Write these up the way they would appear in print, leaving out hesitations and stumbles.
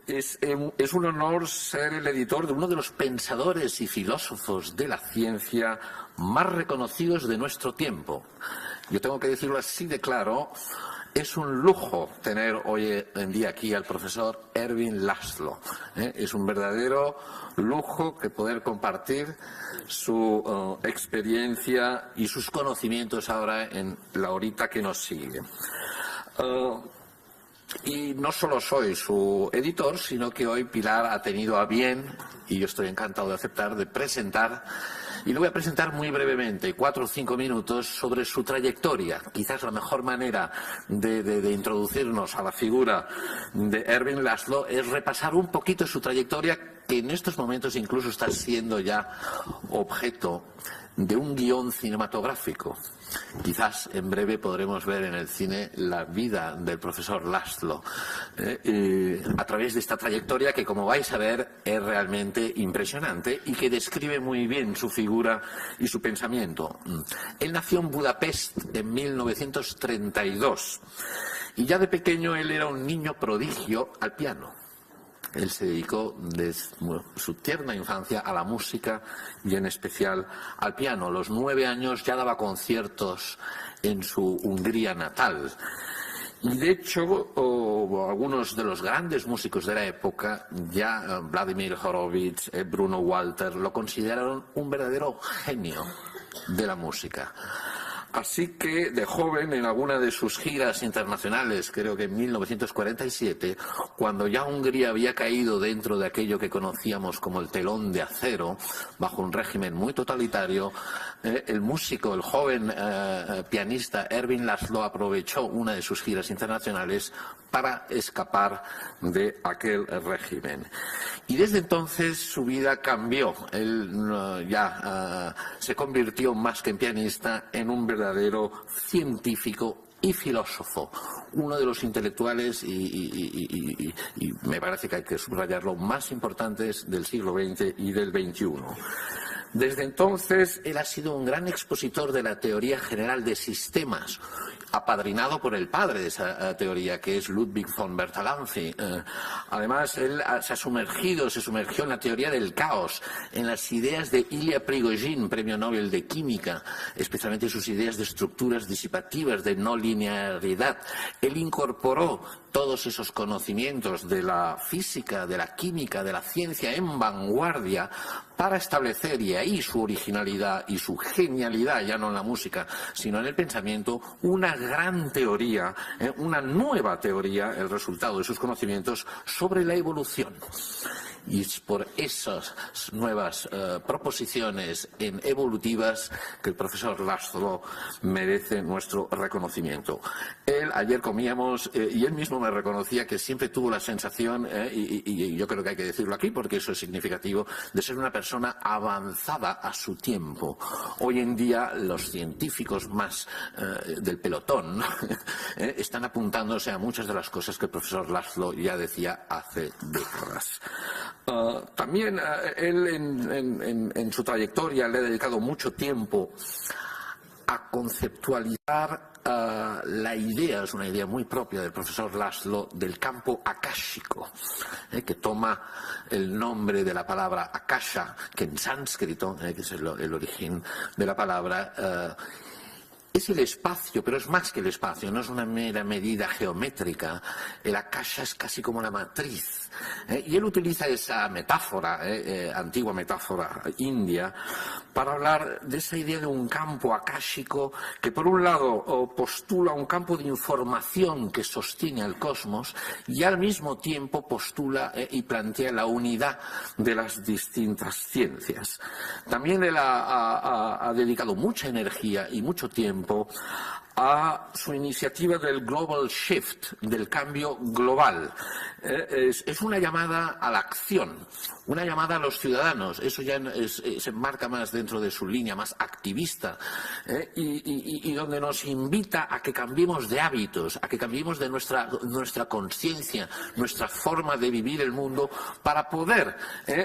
Es un honor ser el editor de uno de los pensadores y filósofos de la ciencia más reconocidos de nuestro tiempo. Yo tengo que decirlo así de claro, es un lujo tener hoy en día aquí al profesor Ervin Laszlo. Es un verdadero lujo que poder compartir su experiencia y sus conocimientos ahora en la horita que nos sigue. Y no solo soy su editor, sino que hoy Pilar ha tenido a bien, y yo estoy encantado de aceptar, de presentar, y lo voy a presentar muy brevemente, 4 o 5 minutos, sobre su trayectoria. Quizás la mejor manera de introducirnos a la figura de Ervin Laszlo es repasar un poquito su trayectoria, que en estos momentos incluso está siendo ya objeto de un guión cinematográfico. Quizás en breve podremos ver en el cine la vida del profesor Laszlo a través de esta trayectoria que, como vais a ver, es realmente impresionante y que describe muy bien su figura y su pensamiento. Él nació en Budapest en 1932 y ya de pequeño él era un niño prodigio al piano. Él se dedicó desde su tierna infancia a la música y en especial al piano. A los 9 años ya daba conciertos en su Hungría natal. Y de hecho, algunos de los grandes músicos de la época, ya Vladimir Horowitz, Bruno Walter, lo consideraron un verdadero genio de la música. Así que de joven, en alguna de sus giras internacionales, creo que en 1947, cuando ya Hungría había caído dentro de aquello que conocíamos como el telón de acero, bajo un régimen muy totalitario, el músico, el joven pianista Ervin Laszlo aprovechó una de sus giras internacionales para escapar de aquel régimen. Y desde entonces su vida cambió. Él se convirtió más que en pianista en un verdadero científico y filósofo, uno de los intelectuales y me parece que hay que subrayarlo, más importantes del siglo XX y del XXI. Desde entonces, él ha sido un gran expositor de la teoría general de sistemas, apadrinado por el padre de esa teoría, que es Ludwig von Bertalanffy. Además, él se sumergió en la teoría del caos, en las ideas de Ilya Prigogine, premio Nobel de Química, especialmente sus ideas de estructuras disipativas, de no linealidad. Él incorporó todos esos conocimientos de la física, de la química, de la ciencia en vanguardia para establecer, y ahí su originalidad y su genialidad, ya no en la música, sino en el pensamiento, una gran teoría, una nueva teoría, el resultado de sus conocimientos sobre la evolución. Y es por esas nuevas proposiciones evolutivas que el profesor Laszlo merece nuestro reconocimiento. Ayer comíamos y él mismo me reconocía que siempre tuvo la sensación, y yo creo que hay que decirlo aquí porque eso es significativo, de ser una persona avanzada a su tiempo. Hoy en día los científicos más del pelotón están apuntándose a muchas de las cosas que el profesor Laszlo ya decía hace décadas. También él en su trayectoria le ha dedicado mucho tiempo a conceptualizar la idea, es una idea muy propia del profesor Laszlo, del campo akáshico, que toma el nombre de la palabra akasha, que en sánscrito, que es el origen de la palabra, es el espacio, pero es más que el espacio, no es una mera medida geométrica. El akasha es casi como la matriz. Y él utiliza esa metáfora, antigua metáfora india, para hablar de esa idea de un campo akáshico que por un lado postula un campo de información que sostiene al cosmos y al mismo tiempo postula y plantea la unidad de las distintas ciencias. También él ha dedicado mucha energía y mucho tiempo a su iniciativa del Global Shift, del cambio global. Es una llamada a la acción, una llamada a los ciudadanos. Eso ya se enmarca más dentro de su línea más activista y donde nos invita a que cambiemos de hábitos, a que cambiemos de nuestra conciencia, nuestra forma de vivir el mundo para poder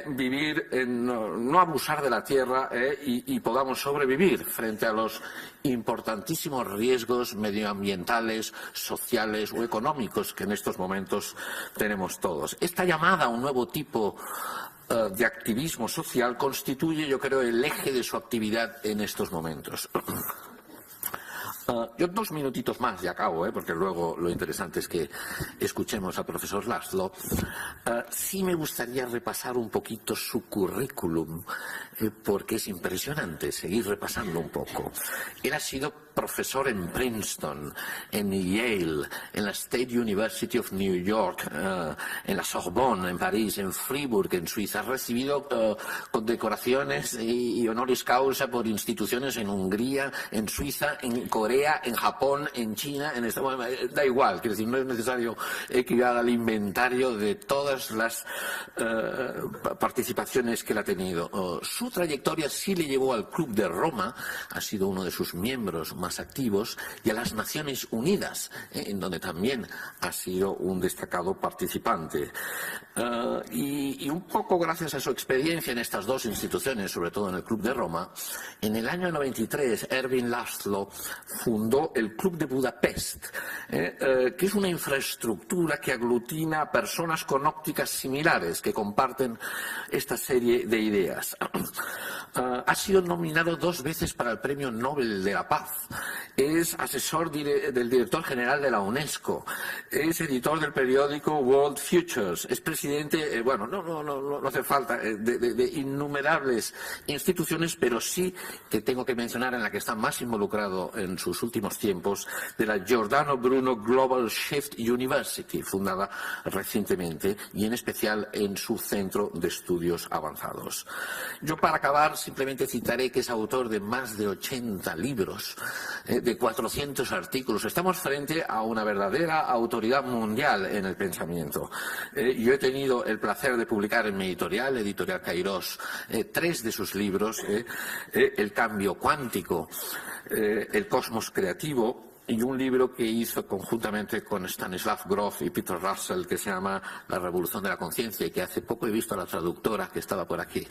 vivir, no abusar de la tierra y podamos sobrevivir frente a los importantísimos riesgos riesgos medioambientales, sociales o económicos que en estos momentos tenemos todos. Esta llamada a un nuevo tipo de activismo social constituye, yo creo, el eje de su actividad en estos momentos. Yo 2 minutitos más y acabo, porque luego lo interesante es que escuchemos al profesor Laszlo. Sí me gustaría repasar un poquito su currículum, porque es impresionante seguir repasando un poco. Él ha sido profesor en Princeton, en Yale, en la State University of New York, en la Sorbonne, en París, en Fribourg, en Suiza. Ha recibido condecoraciones y honoris causa por instituciones en Hungría, en Suiza, en Corea, en Japón, en China, da igual, quiero decir, no es necesario que yo haga el inventario de todas las participaciones que él ha tenido. Su trayectoria sí le llevó al Club de Roma, ha sido uno de sus miembros más activos, y a las Naciones Unidas, en donde también ha sido un destacado participante. Y un poco gracias a su experiencia en estas 2 instituciones, sobre todo en el Club de Roma, en el año 93 Erwin Laszlo fundó el Club de Budapest, que es una infraestructura que aglutina a personas con ópticas similares que comparten esta serie de ideas. Ha sido nominado 2 veces para el Premio Nobel de la Paz. Es asesor del director general de la UNESCO. Es editor del periódico World Futures. Es presidente, no hace falta, de innumerables instituciones, pero sí que tengo que mencionar en la que está más involucrado en sus últimos tiempos, de la Giordano Bruno Global Shift University, fundada recientemente, y en especial en su centro de estudios avanzados. Yo, para acabar, simplemente citaré que es autor de más de 80 libros, de 400 artículos. Estamos frente a una verdadera autoridad mundial en el pensamiento. Yo he tenido el placer de publicar en mi editorial, Editorial Kairos, 3 de sus libros, El cambio cuántico, El cosmos creativo, y un libro que hizo conjuntamente con Stanislav Grof y Peter Russell, que se llama La revolución de la conciencia, y que hace poco he visto a la traductora que estaba por aquí.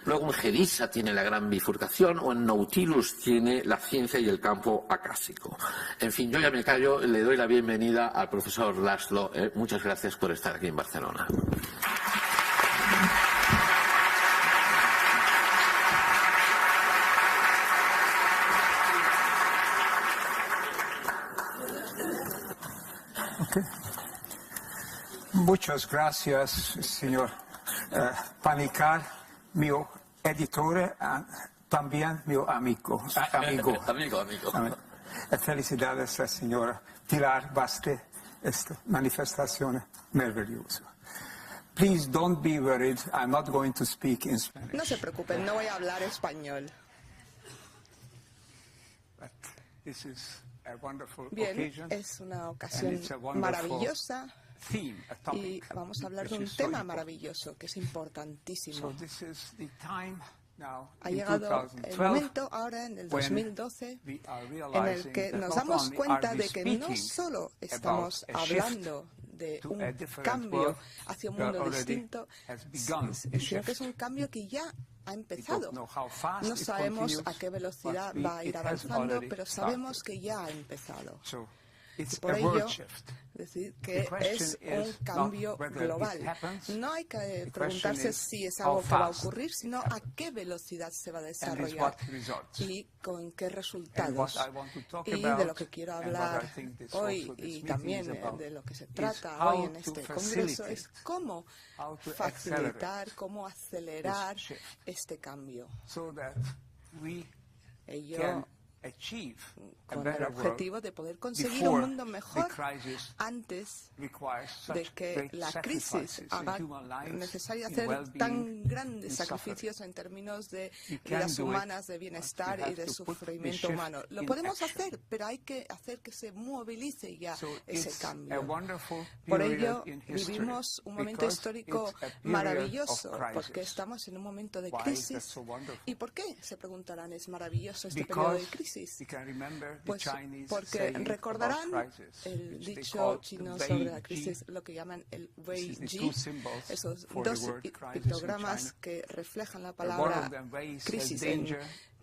Luego en Gedisa tiene La gran bifurcación, o en Nautilus tiene La ciencia y el campo acásico. En fin, yo ya me callo, le doy la bienvenida al profesor Laszlo. Muchas gracias por estar aquí en Barcelona. Okay. Muchas gracias, señor Panikkar, mi editor, también mi amigo. Amigo. Felicidades, señora Pilar Baste, esta manifestación maravillosa. Please don't be worried, I'm not going to speak in Spanish. No se preocupen, no voy a hablar español. But this is Bien, es una ocasión maravillosa y vamos a hablar de un tema maravilloso que es importantísimo. Ha llegado el momento ahora, en el 2012, en el que nos damos cuenta de que no solo estamos hablando de un cambio hacia un mundo distinto, sino que es un cambio que ya ha empezado. No sabemos a qué velocidad va a ir avanzando, pero sabemos que ya ha empezado. Y por ello, decir que es un cambio global. No hay que preguntarse si es algo que va a ocurrir, sino a qué velocidad se va a desarrollar y con qué resultados. Y de lo que quiero hablar hoy, y también de lo que se trata hoy en este congreso, es cómo facilitar, cómo acelerar este cambio. Ello con el objetivo de poder conseguir un mundo mejor antes de que la crisis haga necesario hacer tan grandes sacrificios en términos de vidas humanas, de bienestar y de sufrimiento humano. Lo podemos hacer, pero hay que hacer que se movilice ya ese cambio. Por ello, vivimos un momento histórico maravilloso, porque estamos en un momento de crisis. ¿Y por qué? Se preguntarán, ¿es maravilloso este periodo de crisis? Pues porque recordarán el dicho chino sobre la crisis, lo que llaman el Wei Ji, esos 2 pictogramas que reflejan la palabra crisis en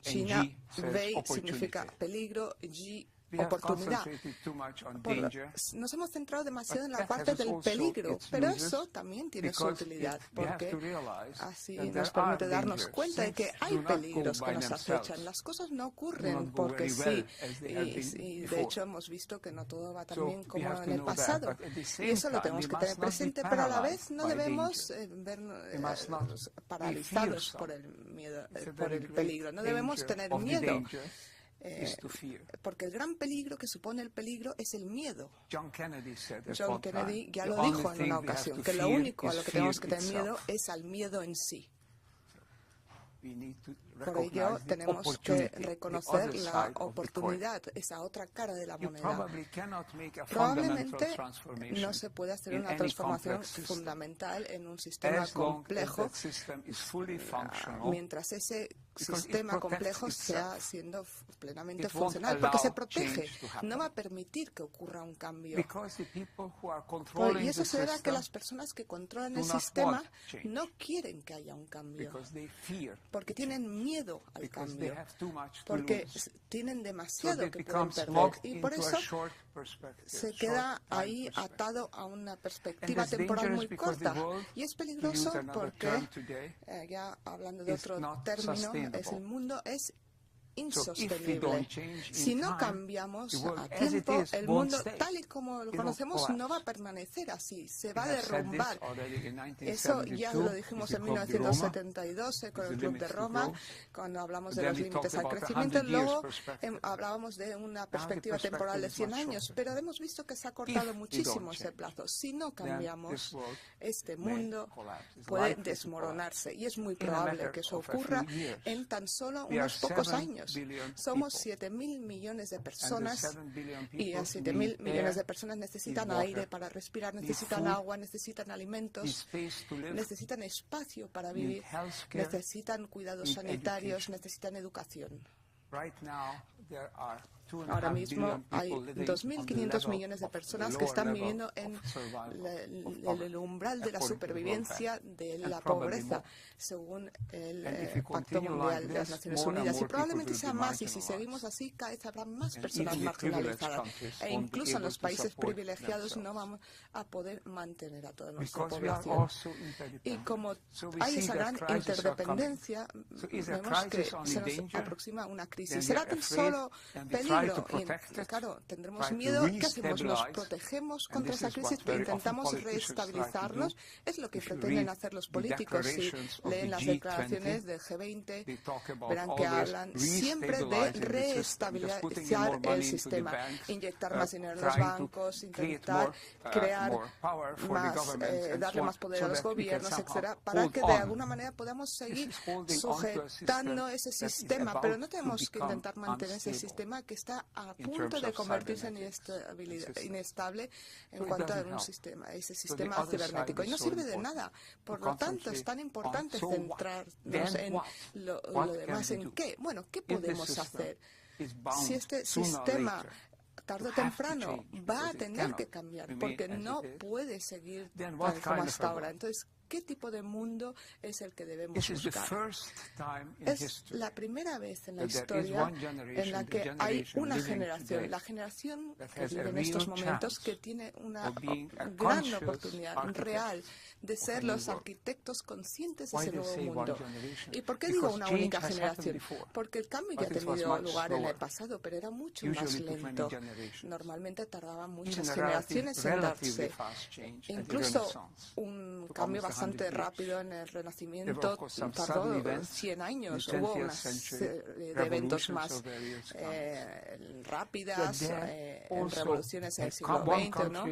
China, Wei significa peligro, Ji oportunidad. Nos hemos centrado demasiado en la parte del peligro, pero eso también tiene su utilidad, porque así nos permite darnos cuenta de que hay peligros que nos acechan. Las cosas no ocurren porque sí, y de hecho hemos visto que no todo va tan bien como en el pasado. Y eso lo tenemos que tener presente, pero a la vez no debemos vernos paralizados por el miedo, por el peligro. No debemos tener miedo. Porque el gran peligro que supone el peligro es el miedo. John Kennedy ya lo dijo en una ocasión, que lo único a lo que tenemos que tener miedo es al miedo en sí. Por ello tenemos que reconocer la oportunidad, esa otra cara de la moneda. Probablemente no se puede hacer una transformación fundamental en un sistema complejo mientras ese sistema complejo sea siendo plenamente funcional, porque se protege, no va a permitir que ocurra un cambio. Y eso se debe a que las personas que controlan el sistema no quieren que haya un cambio, porque tienen miedo al cambio, porque tienen demasiado que pueden perder, y por eso se queda ahí atado a una perspectiva temporal muy corta. Y es peligroso porque, ya hablando de otro término, el mundo es insostenible. Si no cambiamos a tiempo, el mundo tal y como lo conocemos no va a permanecer así, se va a derrumbar. Eso ya lo dijimos en 1972 con el Club de Roma, cuando hablamos de los límites al crecimiento. Luego hablábamos de una perspectiva temporal de 100 años, pero hemos visto que se ha cortado muchísimo ese plazo. Si no cambiamos, este mundo puede desmoronarse, y es muy probable que eso ocurra en tan solo unos pocos años. Somos 7.000 millones de personas, y a 7.000 millones de personas necesitan aire para respirar, necesitan agua, necesitan alimentos, necesitan espacio para vivir, necesitan cuidados sanitarios, necesitan educación. Ahora mismo hay 2.500 millones de personas que están viviendo en el umbral de la supervivencia de la pobreza, según el Pacto Mundial de las Naciones Unidas. Y probablemente sea más, y si seguimos así, cada vez habrá más personas marginalizadas. E incluso en los países privilegiados no vamos a poder mantener a toda nuestra población. Y como hay esa gran interdependencia, vemos que se nos aproxima una crisis. ¿Será tan solo peligro? Y, claro, tendremos miedo. ¿Qué hacemos? ¿Nos protegemos contra esa crisis? ¿Intentamos reestabilizarnos? Es lo que pretenden hacer los políticos. Si leen las declaraciones del G20, verán que hablan siempre de reestabilizar el sistema, inyectar más dinero en los bancos, intentar crear más, darle más poder a los gobiernos, etcétera, para que de alguna manera podamos seguir sujetando ese sistema. Pero no tenemos que intentar mantener ese sistema que está a punto de convertirse en inestable en cuanto a un sistema, ese sistema cibernético. Y no sirve de nada. Por lo tanto, es tan importante centrarnos en lo demás. ¿En qué? Bueno, ¿qué podemos hacer? Si este sistema tarde o temprano va a tener que cambiar, porque no puede seguir tal como hasta ahora. Entonces, ¿qué tipo de mundo es el que debemos buscar? Es la primera vez en la historia en la que hay una generación, la generación que vive en estos momentos, que tiene una gran oportunidad real de ser los arquitectos conscientes de ese nuevo mundo. ¿Y por qué digo una única generación? Porque el cambio ya ha tenido lugar en el pasado, pero era mucho más lento. Normalmente tardaba muchas generaciones en darse. Incluso un cambio bastante rápido en el Renacimiento tardó 100 años. Hubo una serie de eventos más rápidas, en revoluciones en el siglo XX, ¿no?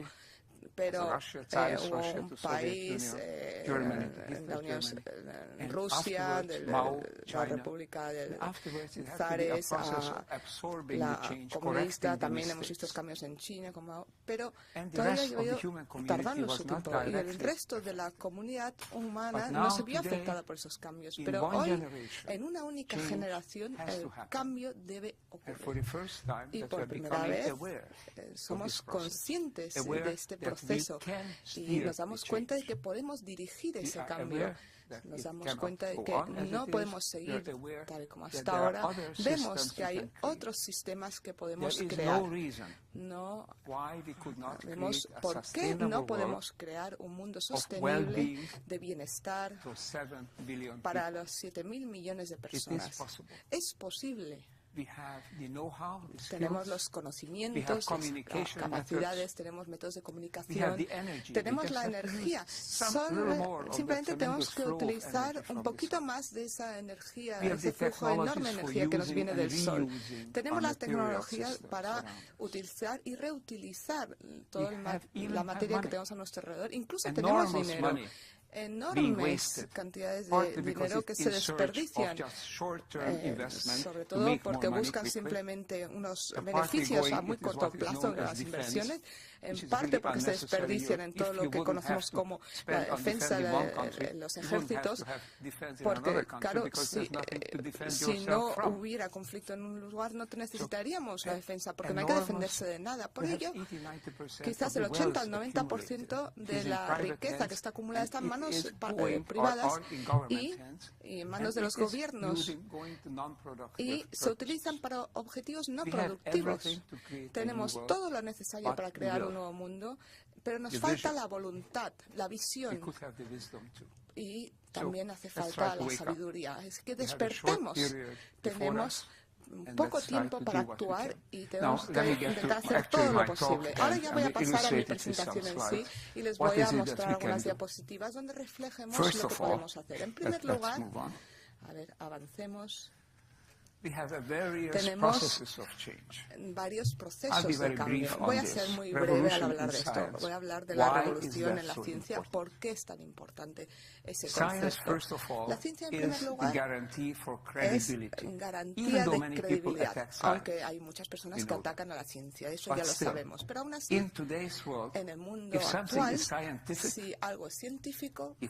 Pero hubo un país, la Unión, Rusia, la República de Zares, la comunista, también hemos visto cambios en China, pero todavía ha ido tardando su tiempo, y el resto de la comunidad humana no se vio afectada por esos cambios. Pero hoy, en una única generación, el cambio debe ocurrir. Y por primera vez somos conscientes de este proceso. proceso y nos damos cuenta de que podemos dirigir ese cambio. Nos damos cuenta de que no podemos seguir tal y como hasta ahora. Vemos que hay otros sistemas que podemos crear. No vemos por qué no podemos crear un mundo sostenible de bienestar para los 7.000 millones de personas. Es posible. Tenemos los conocimientos, las capacidades, tenemos métodos de comunicación, tenemos la energía. Simplemente tenemos que utilizar un poquito más de esa energía, ese flujo enorme de energía que nos viene del Sol. Tenemos la tecnología para utilizar y reutilizar toda la materia que tenemos a nuestro alrededor. Incluso tenemos dinero. Enormes cantidades de dinero que se desperdician, sobre todo porque buscan simplemente unos beneficios a muy corto plazo de las inversiones, en parte porque se desperdician en todo lo que conocemos como la defensa de los ejércitos, porque, claro, si no hubiera conflicto en un lugar, no necesitaríamos la defensa, porque no hay que defenderse de nada. Por ello, quizás el 80 al 90% de la riqueza que está acumulada está en manos privadas y en manos de los gobiernos, y se utilizan para objetivos no productivos. Tenemos todo lo necesario para crear un nuevo mundo, pero nos falta la voluntad, la visión, y también hace falta la sabiduría. Es que despertemos. Tenemos poco tiempo para actuar y tenemos que intentar hacer todo lo posible. Ahora ya voy a pasar a mi presentación en sí y les voy a mostrar algunas diapositivas donde reflejemos lo que podemos hacer. En primer lugar, a ver, avancemos. Tenemos varios procesos de cambio. Voy a ser muy breve al hablar de esto. Voy a hablar de la revolución en la ciencia. ¿Por qué es tan importante ese concepto? La ciencia, en primer lugar, es garantía de credibilidad, aunque hay muchas personas que atacan a la ciencia, eso ya lo sabemos. Pero aún así, en el mundo actual, si algo es científico, o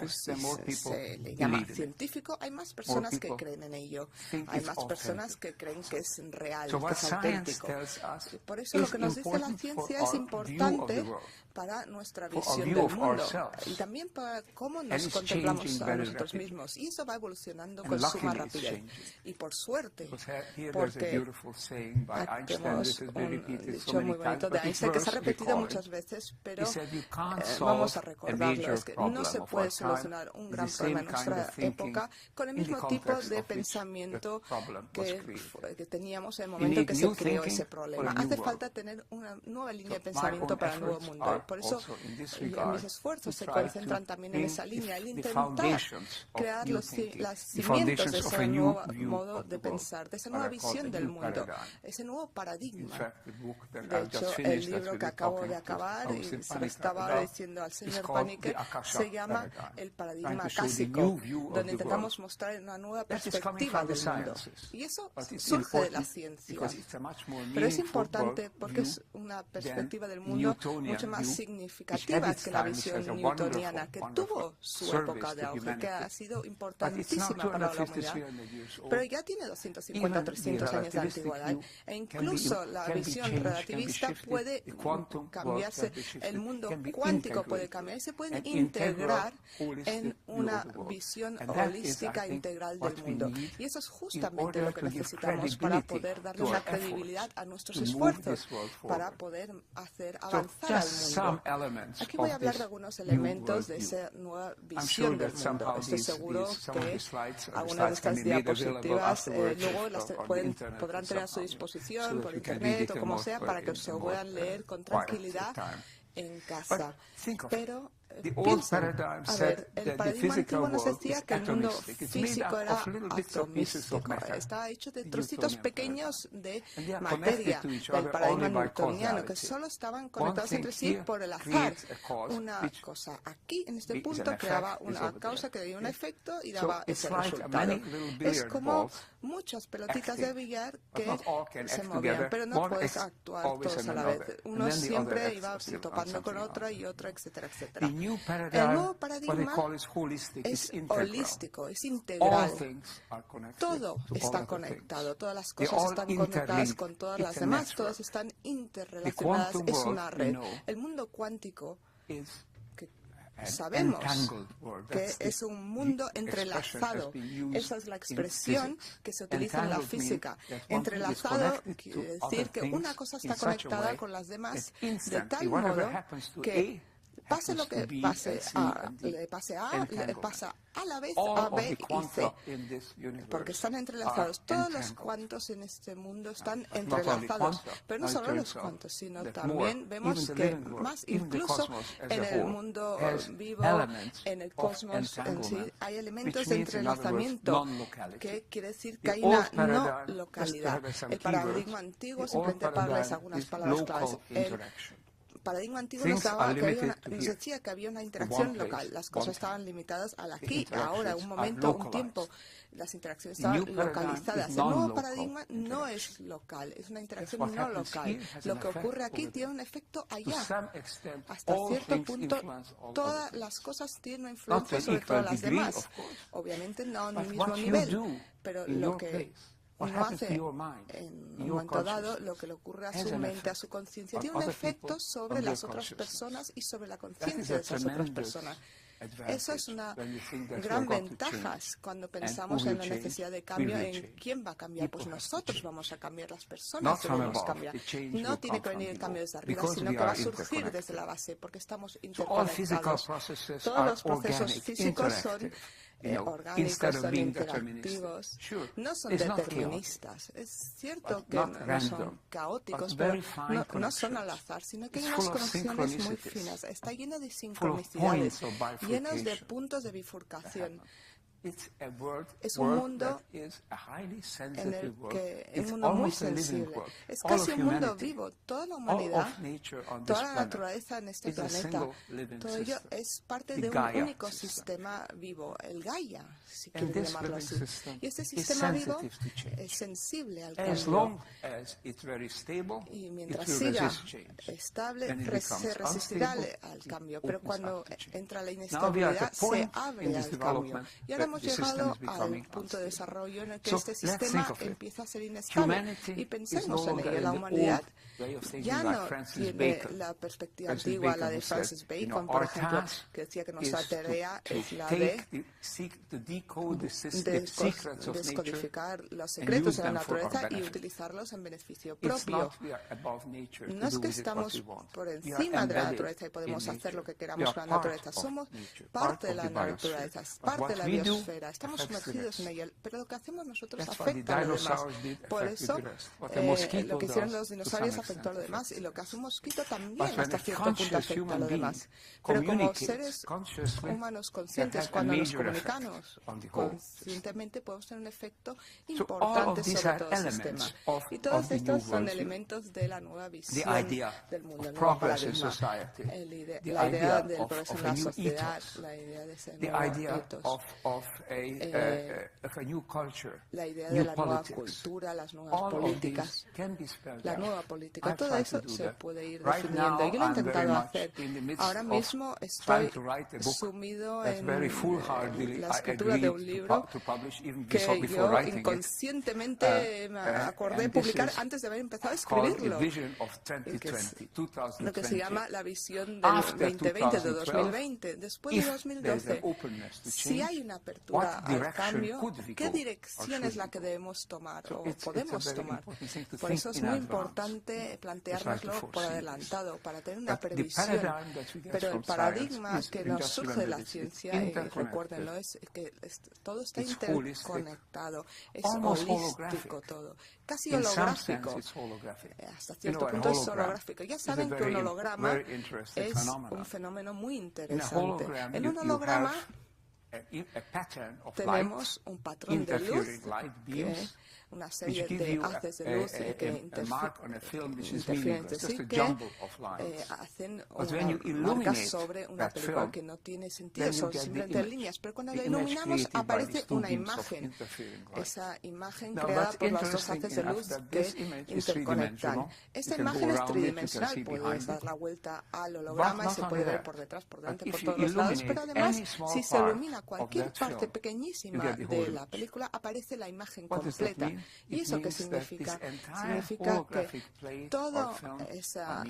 si se le llama científico, hay más personas que creen en ello. Hay más personas que creen que es real, que es auténtico. Por eso lo que nos dice la ciencia es importante para nuestra visión del mundo y también para cómo nos contemplamos a nosotros mismos. Y eso va evolucionando con suma rapidez. Y por suerte, porque tenemos un dicho muy bonito de Einstein que se ha repetido muchas veces, pero vamos a recordarlo, es que no se puede solucionar un gran problema en nuestra época con el mismo tipo de pensamiento que teníamos en el momento que se creó ese problema. Hace falta tener una nueva línea de pensamiento para el nuevo mundo. Por eso mis esfuerzos se concentran también en esa línea, el intentar crear los cimientos de ese nuevo modo de pensar, de esa nueva visión del mundo, ese nuevo paradigma. De hecho, el libro que acabo de acabar, y se lo estaba diciendo al señor Paniker, se llama El paradigma acásico, donde intentamos mostrar una nueva perspectiva del mundo. Y eso surge de la ciencia. Pero es importante porque es una perspectiva del mundo mucho más significativa que la visión newtoniana, que tuvo su época de auge, que ha sido importantísima para la humanidad, pero ya tiene 250 o 300 años de antigüedad. E incluso la visión relativista puede cambiarse, el mundo cuántico puede cambiar, y se puede integrar en una visión holística integral del mundo. Y eso es justamente lo que necesitamos para poder darle una credibilidad a nuestros esfuerzos, para poder hacer avanzar al mundo. Aquí voy a hablar de algunos elementos de esa nueva visión del mundo. Estoy seguro que algunas de estas diapositivas luego las podrán tener a su disposición por internet o como sea, para que se puedan leer con tranquilidad en casa. Pero piensen, a ver, el paradigma antiguo nos decía que el mundo físico era atomístico, estaba hecho de trocitos pequeños de materia, del paradigma newtoniano, que solo estaban conectados entre sí por el azar. Una cosa aquí, en este punto, creaba una causa que dio un efecto y daba ese resultado. Es como muchas pelotitas de billar que se movían, pero no puedes actuar todos a la vez. Uno siempre iba topando con otra y otra, etcétera, etcétera. El nuevo paradigma es holístico, es integral. Todo está conectado, todas las cosas están conectadas con todas las demás, todas están interrelacionadas, es una red. El mundo cuántico, que sabemos que es un mundo entrelazado. Esa es la expresión que se utiliza en la física. Entrelazado quiere decir que una cosa está conectada con las demás de tal modo que pase lo que pase a, le pasa a la vez a B y C, porque están entrelazados. Todos los cuantos en este mundo están entrelazados, pero no solo los cuantos, sino también vemos que más incluso en el mundo vivo, en el cosmos en sí, hay elementos de entrelazamiento, que quiere decir que hay una no localidad. El paradigma antiguo, simplemente para darles algunas palabras claves, el paradigma antiguo nos decía que había una interacción local. Las cosas estaban limitadas al aquí, ahora, un momento, un tiempo. Las interacciones estaban localizadas. El nuevo paradigma no es local, es una interacción no local. Lo que ocurre aquí tiene un efecto allá. Hasta cierto punto, todas las cosas tienen una influencia sobre todas las demás. Obviamente no a un mismo nivel, pero lo que uno hace en un momento dado, lo que le ocurre a su mente, a su conciencia, tiene un efecto sobre las otras personas y sobre la conciencia de esas otras personas. Eso es una gran ventaja cuando pensamos en la necesidad de cambio, en quién va a cambiar. Pues nosotros vamos a cambiar, las personas debemos cambiar. No tiene que venir el cambio desde arriba, sino que va a surgir desde la base, porque estamos interconectados. Todos los procesos físicos son orgánicos, son interactivos, no son deterministas. Es cierto que no son caóticos, pero no son al azar, sino que hay unas conexiones muy finas. Está lleno de sincronicidades, llenos de puntos de bifurcación. Es un mundo en el que es un mundo muy sensible. Es casi un mundo vivo. Toda la humanidad, toda la naturaleza en este planeta, todo ello es parte de un único sistema vivo, el Gaia, si quieren llamarlo así. Y este sistema vivo es sensible al cambio. Y mientras siga estable, se resistirá al cambio. Pero cuando entra la inestabilidad, se abre al cambio. Y ahora hemos llegado al punto de desarrollo en el que este sistema empieza a ser inestable. Y pensemos en ello. La humanidad ya no tiene la perspectiva antigua, la de Francis Bacon, por ejemplo, que decía que nuestra tarea es la de descodificar los secretos de la naturaleza y utilizarlos en beneficio propio. No es que estamos por encima de la naturaleza y podemos hacer lo que queramos con la naturaleza. Somos parte de la naturaleza, parte de la biosfera. Estamos sumergidos en ella, pero lo que hacemos nosotros afecta a los demás. Por eso, lo que hicieron los dinosaurios afectó a lo demás, y lo que hace un mosquito también hasta cierto punto afecta a lo demás. Pero como seres humanos conscientes, cuando nos comunicamos conscientemente, podemos tener un efecto importante sobre todo el sistema. Y todos estos son elementos de la nueva visión del mundo, el nuevo paradigma. La idea del progreso en la sociedad, la idea de ese nuevo ethos, la idea de la nueva cultura, las nuevas políticas, la nueva política, todo eso se puede ir definiendo. Yo lo he intentado hacer. Ahora mismo estoy sumido en la escritura de un libro que yo inconscientemente me acordé de publicar antes de haber empezado a escribirlo, lo que se llama la visión del 2020, de 2020. Después de 2012, si hay una apertura al cambio, ¿qué dirección es la que debemos tomar o podemos tomar? Por eso es muy importante planteárnoslo por adelantado, para tener una previsión. Pero el paradigma que nos surge de la ciencia, y recuérdenlo, es que todo está interconectado, es holístico todo, casi holográfico. Hasta cierto punto es holográfico. Ya saben que un holograma es un fenómeno muy interesante. En un holograma tenemos un patrón de luz que una serie de haces de luz que interfieren entre sí, que hacen marcas sobre una película que no tiene sentido, son simplemente líneas, pero cuando la iluminamos aparece una imagen, esa imagen creada por las dos haces de luz que interconectan. Esta imagen es tridimensional, puedes dar la vuelta al holograma y se puede ver por detrás, por delante, por todos los lados, pero además, si se ilumina cualquier parte pequeñísima de la película, aparece la imagen completa. ¿Y eso qué significa? Significa que toda esa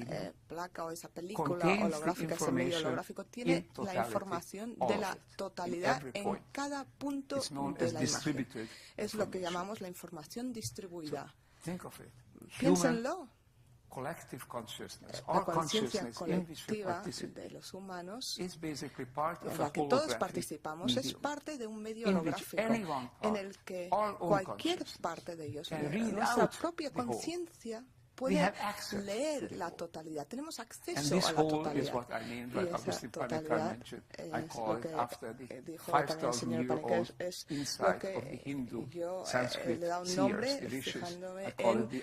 placa o esa película holográfica, ese medio holográfico, tiene la información de la totalidad en cada punto de la imagen. Es lo que llamamos la información distribuida. Piénsenlo. La conciencia colectiva de los humanos, en la que todos participamos, es parte de un medio holográfico en el que cualquier parte de ellos, nuestra propia conciencia, puede leer la totalidad. Tenemos acceso a la totalidad. Y esa totalidad es lo que dijo también el señor Panikkar, es lo que yo le he dado un nombre fijándome en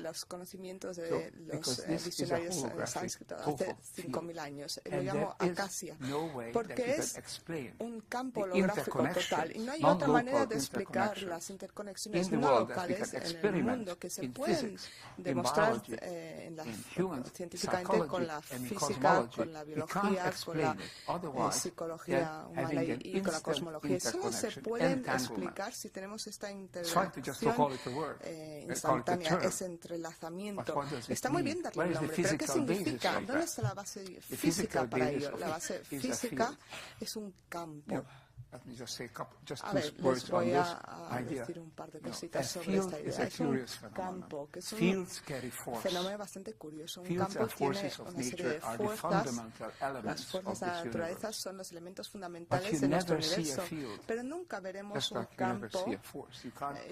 los conocimientos de los visionarios sánscritos hace 5.000 años. Lo llamo Akasha, porque es un campo holográfico total. Y no hay otra manera de explicar las interconexiones no locales en el mundo que se pueden demostrar científicamente con la física, con la biología, con la psicología humana y con la cosmología. Solo se pueden explicar si tenemos esta interacción instantánea, ese entrelazamiento. Está muy bien darle un nombre, pero ¿qué significa? ¿Dónde está la base física para ello? La base física es un campo. A ver, les voy a decir un par de cositas sobre esta idea. Es un campo, que es un fenómeno bastante curioso. Un campo tiene una serie de fuerzas. Las fuerzas de la naturaleza son los elementos fundamentales de nuestro universo. Pero nunca veremos un campo,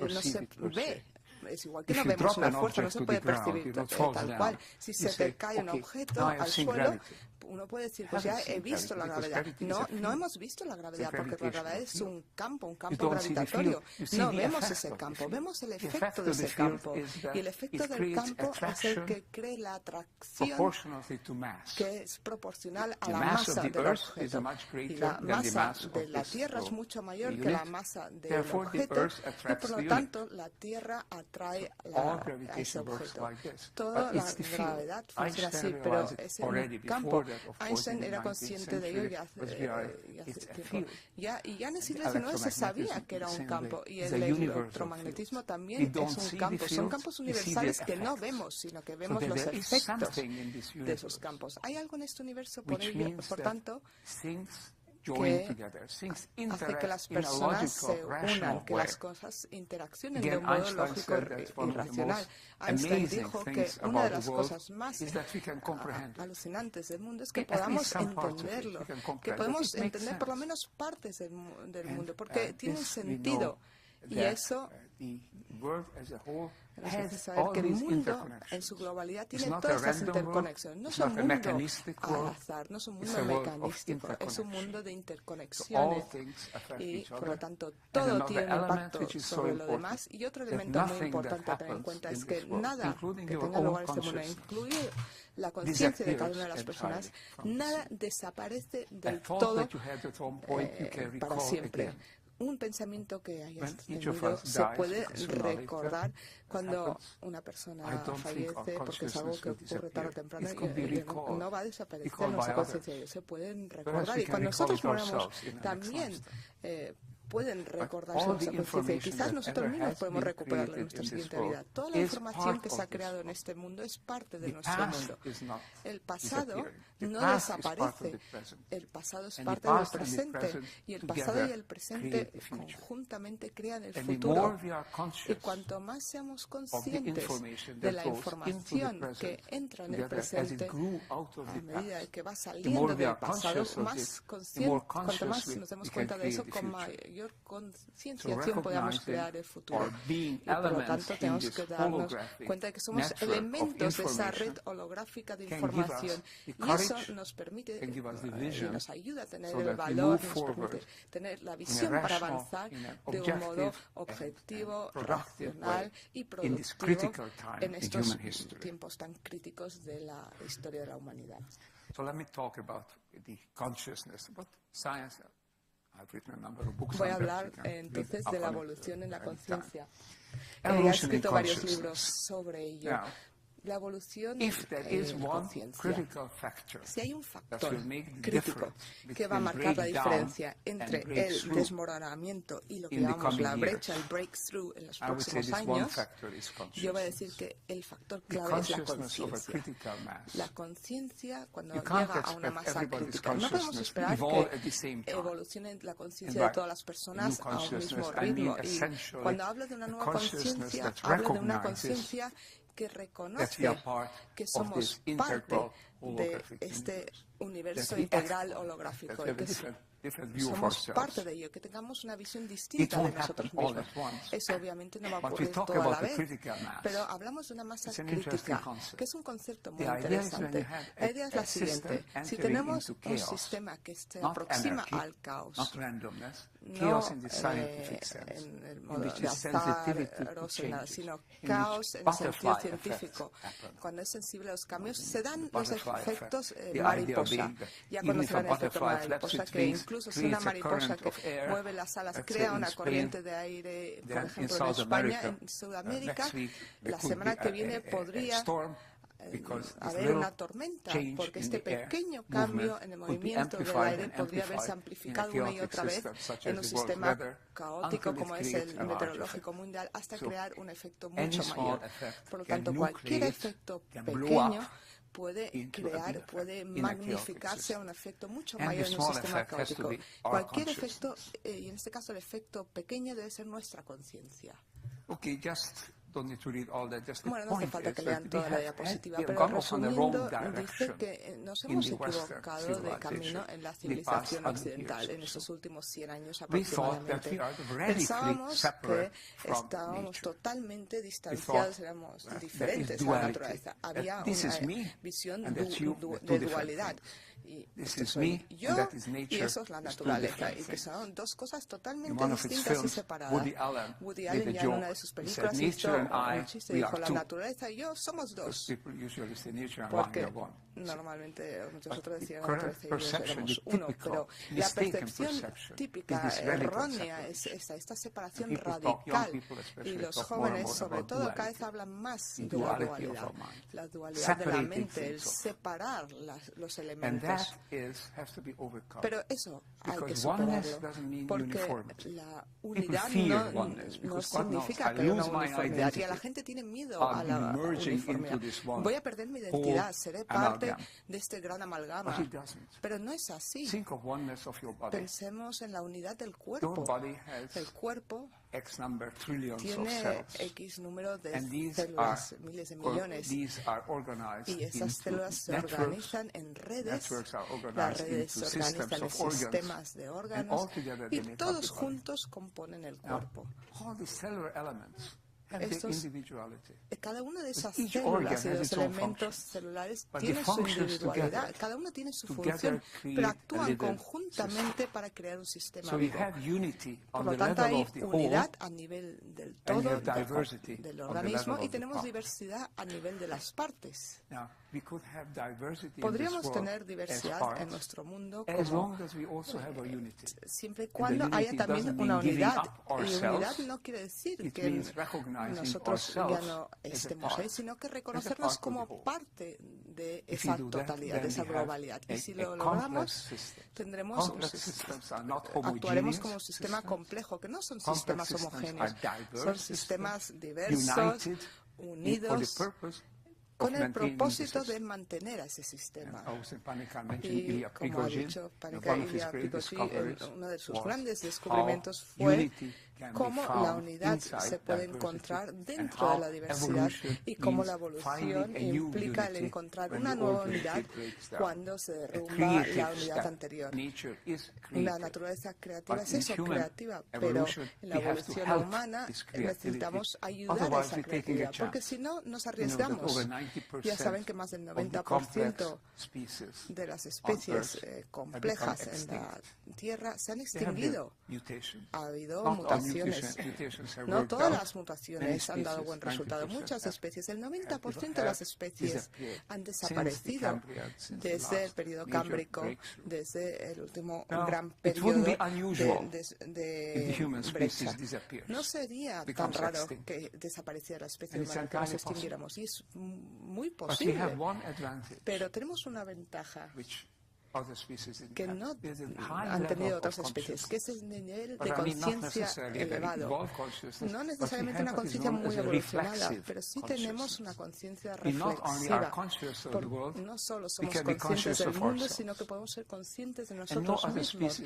no se ve. Es igual que no vemos una fuerza, no se puede percibir tal cual. Si se te cae un objeto al suelo, uno puede decir, pues ya he visto la gravedad. No hemos visto la gravedad, porque la gravedad es un campo gravitatorio. No vemos ese campo, vemos el efecto de ese campo. Y el efecto del campo es el que cree la atracción que es proporcional a la masa del objeto. Y la masa de la Tierra es mucho mayor que la masa del objeto, y por lo tanto la Tierra atrae a ese objeto. Toda la gravedad funciona así, pero es un campo. Einstein era consciente de ello ya hace tiempo. Y ya en el siglo XIX se sabía que era un campo, y el electromagnetismo también es un campo. Son campos universales que no vemos, sino que vemos los efectos de esos campos. Hay algo en este universo, por tanto, que hace que las personas se unan, que las cosas interaccionen de un modo lógico y racional. Einstein dijo que una de las cosas más alucinantes del mundo es que podamos entenderlo, que podemos entender por lo menos partes del mundo, porque tiene sentido. Y eso nos hace saber que el mundo en su globalidad tiene todas estas interconexiones. No es un mundo al azar, no es un mundo mecanístico, es un mundo de interconexiones, y por lo tanto todo tiene un impacto sobre lo demás. Y otro elemento muy importante a tener en cuenta es que nada que tenga lugar en este mundo, incluir la conciencia de cada una de las personas, nada desaparece del todo para siempre. Un pensamiento que hayas tenido se puede recordar cuando una persona fallece, porque es algo que ocurre tarde o temprano y no va a desaparecer nuestra conciencia. Se pueden recordar, y cuando nosotros moramos también pueden recordarse nuestra conciencia, y quizás nosotros mismos podemos recuperarla en nuestra siguiente vida. Toda la información que se ha creado en este mundo es parte de nuestro mundo. El pasado no desaparece, el pasado es parte del presente, y el pasado y el presente conjuntamente crean el futuro. Y cuanto más seamos conscientes de la información que entra en el presente, a medida que va saliendo del pasado, más consciente, cuanto más nos demos cuenta de eso, con mayor mayor concienciación podamos crear el futuro. Y por lo tanto tenemos que darnos cuenta de que somos elementos de esa red holográfica de información. Y eso nos permite, nos ayuda a tener el valor, nos permite tener la visión para avanzar de un modo objetivo, racional y productivo en estos tiempos tan críticos de la historia de la humanidad. Voy a hablar entonces de la evolución en la conciencia. He escrito varios libros sobre ello. La evolución en la conciencia. Si hay un factor crítico que va a marcar la diferencia entre el desmoronamiento y lo que llamamos la brecha, el breakthrough en los próximos años, yo voy a decir que el factor clave es la conciencia. La conciencia cuando llega a una masa crítica. No podemos esperar que evolucione la conciencia de todas las personas a un mismo ritmo. Y cuando hablo de una nueva conciencia, hablo de una conciencia que reconoce que somos parte de este universo integral holográfico, y que somos parte de ello, que tengamos una visión distinta de nosotros mismos. Eso obviamente no va a ocurrir todo a la vez, pero hablamos de una masa crítica, que es un concepto muy interesante. La idea es la siguiente: si tenemos un sistema que se aproxima al caos, no en el modo de azar, sino caos en sentido científico. Cuando es sensible a los cambios, se dan los efectos mariposa. Ya conocerán el efecto mariposa, que incluso si una mariposa que mueve las alas crea una corriente de aire, por ejemplo en España, en Sudamérica, la semana que viene podría haber una tormenta, porque este pequeño cambio en el movimiento del aire podría haberse amplificado una y otra vez en un sistema caótico como es el meteorológico mundial, hasta crear un efecto mucho mayor. Por lo tanto, cualquier efecto pequeño puede magnificarse a un efecto mucho mayor en un sistema caótico. Cualquier efecto, y en este caso el efecto pequeño, debe ser nuestra conciencia. Bueno, no hace falta que lean toda la diapositiva, pero resumiendo, dice que nos hemos equivocado de camino en la civilización occidental en estos últimos 100 años aproximadamente. Pensábamos que estábamos totalmente distanciados, éramos diferentes a la naturaleza. Había una visión de dualidad. Y este soy yo y eso es la naturaleza, y que son dos cosas totalmente distintas y separadas. Woody Allen ya en una de sus películas hizo un chiste, dijo: la naturaleza y yo somos dos, porque normalmente nosotros decíamos la naturaleza y yo éramos uno, pero la percepción típica errónea es esta separación radical, y los jóvenes sobre todo cada vez hablan más de la dualidad de la mente, el separar los elementos. Pero eso hay que superarlo, porque la unidad no significa que haya una uniformidad, y la gente tiene miedo a la uniformidad. Voy a perder mi identidad, seré parte de este gran amalgama, pero no es así. Pensemos en la unidad del cuerpo. El cuerpo tiene X número de células, miles de millones, y esas células se organizan en redes, las redes se organizan en sistemas de órganos, y todos juntos componen el cuerpo. Cada una de esas células y de los elementos celulares tiene su individualidad, cada uno tiene su función, pero actúan conjuntamente para crear un sistema vivo. Por lo tanto, hay unidad a nivel del todo, del organismo, y tenemos diversidad a nivel de las partes. Podríamos tener diversidad en nuestro mundo siempre y cuando haya también una unidad. Y unidad no quiere decir que nosotros ya no estemos ahí, sino que reconocernos como parte de esa totalidad, de esa globalidad. Y si lo logramos, actuaremos como un sistema complejo, que no son sistemas homogéneos, son sistemas diversos, unidos, con el propósito de mantener a ese sistema. Y como ha dicho Panikar Ilya Pigoshi, uno de sus grandes descubrimientos fue cómo la unidad se puede encontrar dentro de la diversidad y cómo la evolución implica el encontrar una nueva unidad cuando se derrumba la unidad anterior. La naturaleza creativa es eso, creativa, pero en la evolución humana necesitamos ayudar a esa creatividad, porque si no nos arriesgamos. Ya saben que más del 90% de las especies complejas en la Tierra se han extinguido. Ha habido mutaciones. No todas las mutaciones han dado buen resultado. Muchas especies, el 90% de las especies han desaparecido desde el periodo cámbrico, desde el último gran periodo de brecha. No sería tan raro que desapareciera la especie humana, que nos extinguiéramos, y es muy posible. Pero tenemos una ventaja que no han tenido otras especies, que es el nivel de conciencia elevado. No necesariamente una conciencia muy evolucionada, pero sí tenemos una conciencia reflexiva. No solo somos conscientes del mundo, sino que podemos ser conscientes de nosotros mismos.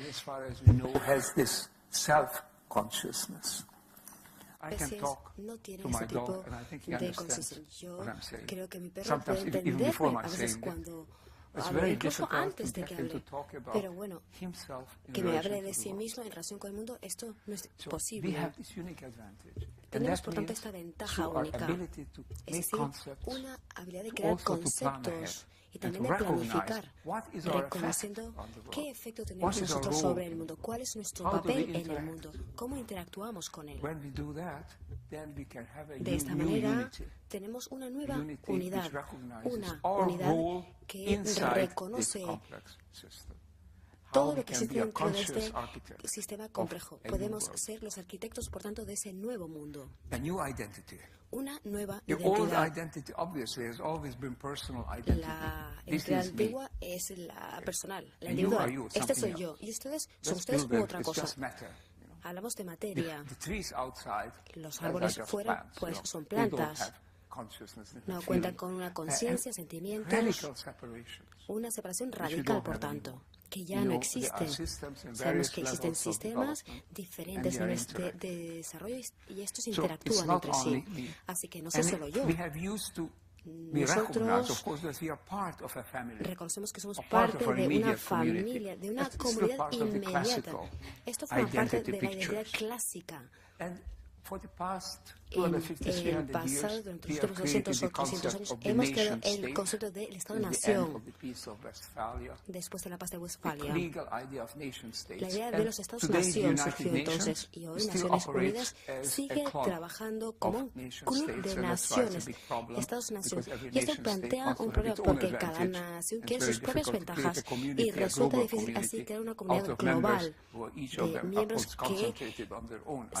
No tiene ese tipo de conciencia. Yo creo que mi perro puede entenderme a veces cuando hablo, incluso antes de que hable. Pero bueno, que me hable de sí mismo en relación con el mundo, esto no es posible. Tenemos, por tanto, esta ventaja única, es decir, una habilidad de crear conceptos y también de planificar, reconociendo qué efecto tenemos nosotros sobre el mundo, cuál es nuestro papel en el mundo, cómo interactuamos con él. De esta manera tenemos una nueva unidad, una unidad que reconoce todo lo que existe dentro de este sistema complejo. Podemos ser los arquitectos, por tanto, de ese nuevo mundo. Una nueva identidad. La identidad antigua es la personal, la individual. Este soy yo y ustedes son ustedes u otra cosa. Hablamos de materia. Los árboles fuera, pues, son plantas. No cuentan con una conciencia, sentimientos, una separación radical, por tanto, que ya no existe. Sabemos que existen sistemas diferentes en este desarrollo y estos interactúan entre sí. Así que no soy solo yo. Nosotros reconocemos que somos parte de una familia, de una comunidad inmediata. Esto forma parte de la identidad clásica. En el pasado, durante los últimos 200 o 300 años, hemos creado el concepto del Estado-Nación. Después de la paz de Westfalia, la idea de los Estados-Nación surgió entonces, y hoy Naciones Unidas sigue trabajando como un club de naciones, Estados-Nación. Y esto plantea un problema porque cada nación quiere sus propias ventajas y resulta difícil así crear una comunidad global de miembros que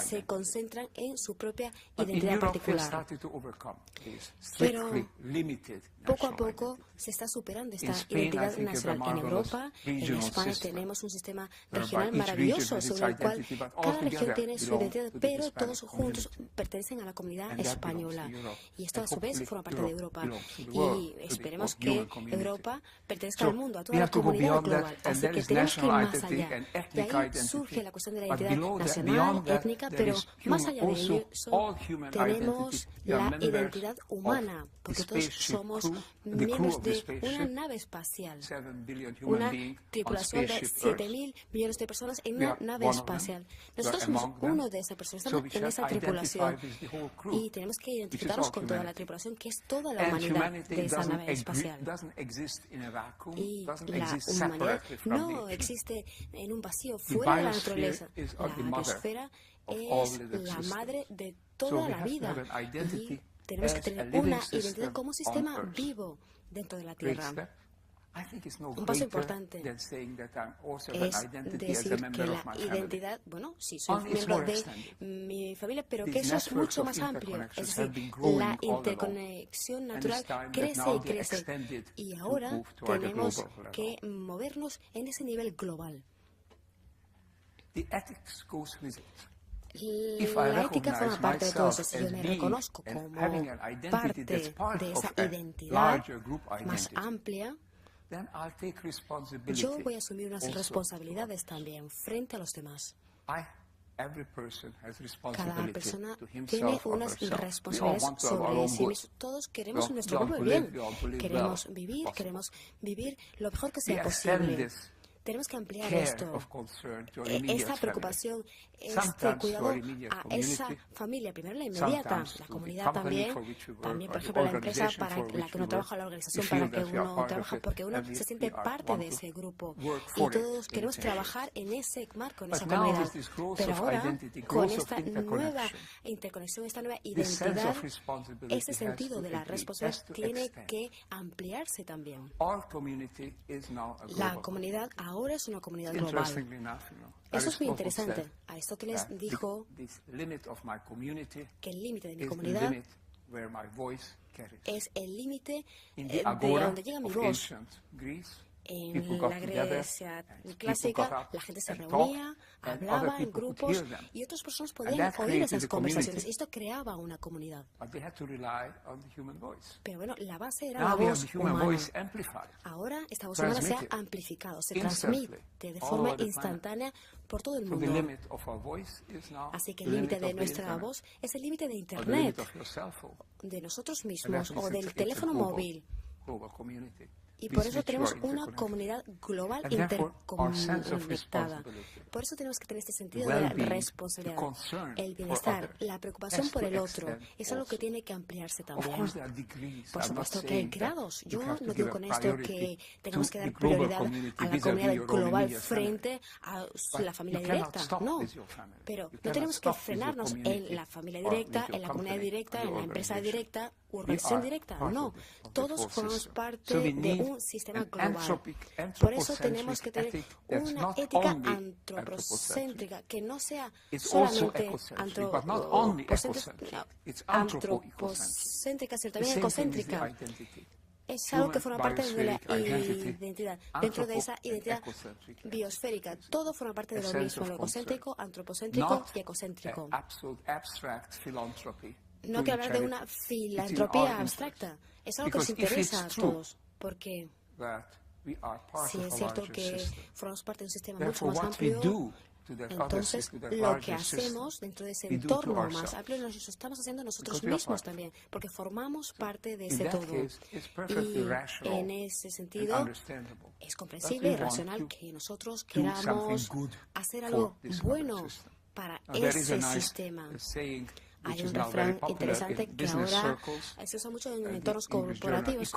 se concentran en su propia identidad particular. Pero poco a poco se está superando esta identidad nacional. En Europa, en España, tenemos un sistema regional maravilloso sobre el cual cada región tiene su identidad, pero todos juntos pertenecen a la comunidad española. Y esto, a su vez, forma parte de Europa. Y esperemos que Europa pertenezca al mundo, a toda la comunidad global. Así que tenemos que ir más allá. De ahí surge la cuestión de la identidad nacional, étnica, pero más allá de ello tenemos la identidad humana, porque todos somos miembros de una nave espacial, una tripulación de 7.000 millones de personas en una nave espacial. Nosotros somos uno de esas personas, estamos en esa tripulación y tenemos que identificarnos con toda la tripulación, que es toda la humanidad de esa nave espacial. Y la humanidad no existe en un vacío fuera de la naturaleza. La biosfera es la madre de toda la vida y tenemos que tener una identidad como un sistema vivo dentro de la Tierra. Un paso importante es decir que la identidad, bueno, sí, soy miembro de mi familia, pero que eso es mucho más amplio. Es decir, la interconexión natural crece y crece. Y ahora tenemos que movernos en ese nivel global. La ética forma parte de todo eso. Si yo me reconozco como parte de esa identidad más amplia, yo voy a asumir unas responsabilidades también frente a los demás. Cada persona tiene unas responsabilidades sobre sí mismo. Todos queremos nuestro propio bien. Queremos vivir lo mejor que sea posible. Tenemos que ampliar esto, esta preocupación, este cuidado a esa familia, primero la inmediata, la comunidad también, por ejemplo, la empresa para la que uno trabaja, la organización para la que uno trabaja, porque uno se siente parte de ese grupo y todos queremos trabajar en ese marco, en esa comunidad. Pero ahora, con esta nueva interconexión, esta nueva identidad, ese sentido de la responsabilidad tiene que ampliarse también. La comunidad ahora es una comunidad global. Eso es muy interesante. Aristóteles dijo que el límite de mi comunidad es el límite de donde llega mi voz. En la Grecia clásica, la gente se reunía, hablaba en grupos y otras personas podían oír esas conversaciones. Y esto creaba una comunidad. Pero bueno, la base era la voz humana. Ahora esta voz humana se ha amplificado, se transmite de forma instantánea por todo el mundo. Así que el límite de nuestra voz es el límite de Internet, de nosotros mismos o del teléfono móvil. Y por eso tenemos una comunidad global interconectada. Por eso tenemos que tener este sentido de la responsabilidad, el bienestar, la preocupación por el otro. Es algo que tiene que ampliarse también. Por supuesto que hay grados. Yo no digo con esto que tengamos que dar prioridad a la comunidad global frente a la familia directa. No. Pero no tenemos que frenarnos en la familia directa, en la comunidad directa, en la empresa directa, organización directa. No. Todos formamos parte de un sistema global. Por eso tenemos que tener una ética antropocéntrica que no sea solamente antropocéntrica, sino también ecocéntrica. Es algo que forma parte de la identidad. Dentro de esa identidad biosférica, todo forma parte de lo mismo, lo egocéntrico, antropocéntrico y ecocéntrico. No quiero hablar de una filantropía abstracta. Es algo que nos interesa a todos, porque si es cierto que formamos parte de un sistema mucho más amplio, entonces lo que hacemos dentro de ese entorno más amplio nos estamos haciendo nosotros mismos también, porque formamos parte de ese todo. Y en ese sentido es comprensible y racional que nosotros queramos hacer algo bueno para ese sistema. Hay un refrán interesante que ahora se usa mucho en entornos corporativos.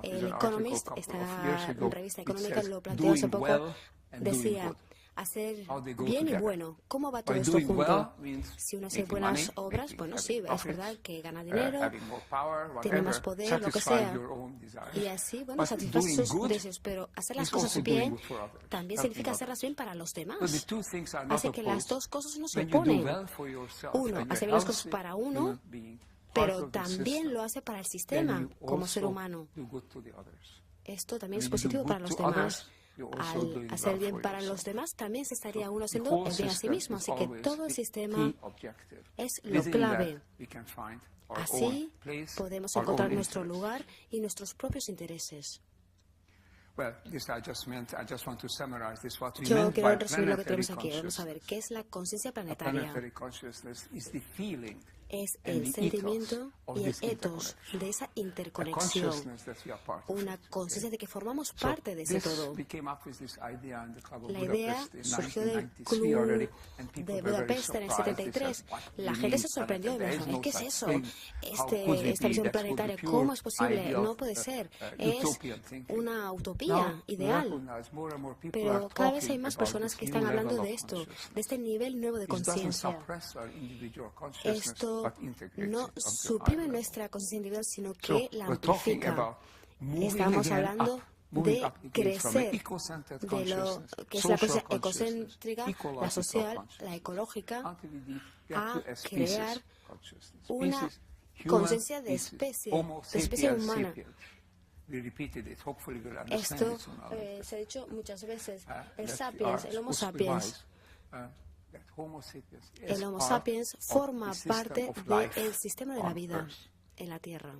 El Economist, esta revista económica, lo planteó hace poco, decía: hacer bien y bueno. ¿Cómo va todo esto junto? Si uno hace buenas obras, bueno, sí, es verdad que gana dinero, tiene más poder, lo que sea. Y así, bueno, satisface sus deseos. Pero hacer las cosas bien también significa hacerlas bien para los demás. Así que las dos cosas no se oponen. Uno, hace bien las cosas para uno, pero también lo hace para el sistema como ser humano. Esto también es positivo para los demás. Al hacer bien para los demás, también se estaría uno haciendo el bien a sí mismo. Así que todo el sistema es lo clave. Así podemos encontrar nuestro lugar y nuestros propios intereses. Yo quiero resumir lo que tenemos aquí. Vamos a ver, ¿qué es la conciencia planetaria? Es el sentimiento y el ethos de esa interconexión, una conciencia de que formamos parte de ese todo. La idea surgió del Club de Budapest en el 73. La gente se sorprendió y me dijo: ¿qué es eso? Esta visión planetaria, ¿cómo es posible? No puede ser. Es una utopía ideal. Pero cada vez hay más personas que están hablando de esto, de este nivel nuevo de conciencia. Esto no suprime nuestra conciencia individual, sino que la amplifica. Estamos hablando de crecer de lo que es la conciencia ecocéntrica, la social, la ecológica, a crear una conciencia de especie humana. Esto se ha dicho muchas veces. El sapiens, el Homo sapiens. El Homo sapiens forma parte del sistema de la vida en la Tierra.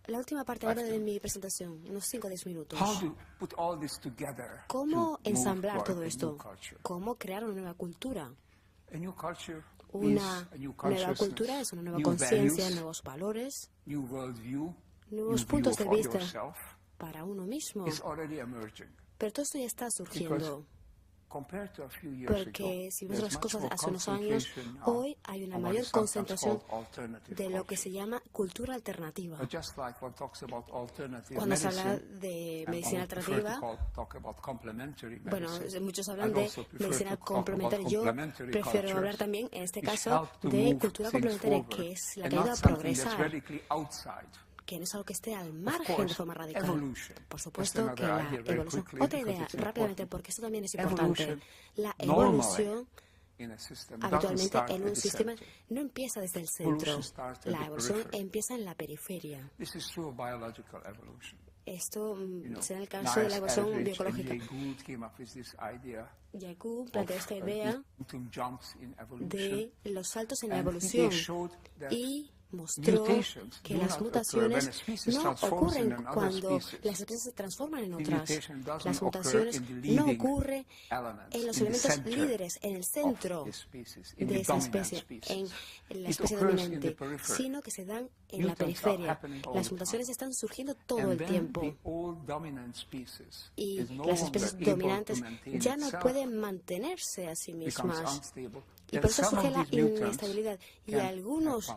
La última parte ahora de mi presentación, unos 5 o 10 minutos. ¿Cómo ensamblar todo esto? ¿Cómo crear una nueva cultura? Una nueva cultura es una nueva conciencia, nuevos valores, nuevos puntos de vista para uno mismo. Pero todo esto ya está surgiendo. Porque si vemos las cosas hace unos años, hoy hay una mayor concentración de lo que se llama cultura alternativa. Cuando se habla de medicina alternativa, bueno, muchos hablan de medicina complementaria. Yo prefiero hablar también, en este caso, de cultura complementaria, que es la que ayuda a progresar, que no es algo que esté al margen de forma radical. Por supuesto que la evolución. Otra idea, rápidamente, porque esto también es importante. La evolución, habitualmente en un sistema, no empieza desde el centro. La evolución empieza en la periferia. Esto será el caso de la evolución bioecológica. Jay Gould planteó esta idea de los saltos en la evolución y mostró que las mutaciones no ocurren cuando las especies se transforman en otras. Las mutaciones no ocurren en los elementos líderes, en el centro de esa especie, en la especie dominante, sino que se dan en la periferia. Las mutaciones están surgiendo todo el tiempo. Y las especies dominantes ya no pueden mantenerse a sí mismas. Y por eso surge la inestabilidad. Y algunos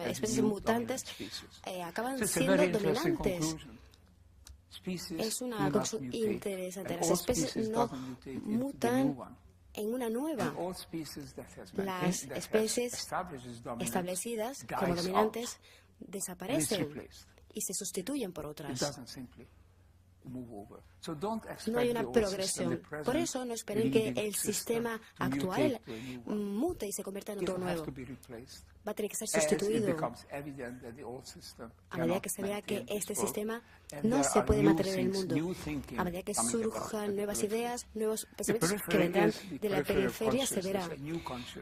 especies mutantes acaban siendo dominantes. Es una cosa interesante. Las especies no mutan en una nueva. Las especies establecidas como dominantes desaparecen y se sustituyen por otras. No hay una progresión. Por eso no esperen que el sistema actual mute y se convierta en otro nuevo. Va a tener que ser sustituido a medida que se vea que este sistema no se puede mantener en el mundo. A medida que surjan nuevas ideas, nuevos pensamientos que vendrán de la periferia, se verá.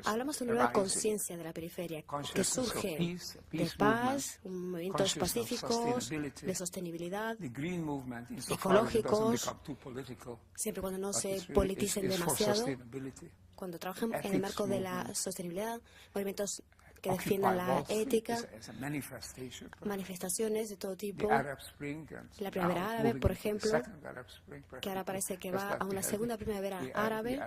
Hablamos de una nueva conciencia de la periferia que surge de paz, movimientos pacíficos, de sostenibilidad, ecológicos, siempre cuando no se politicen demasiado, cuando trabajan en el marco de la sostenibilidad, movimientos que defiendan la ética, manifestaciones de todo tipo. La primavera árabe, por ejemplo, que ahora parece que va a una segunda primavera árabe,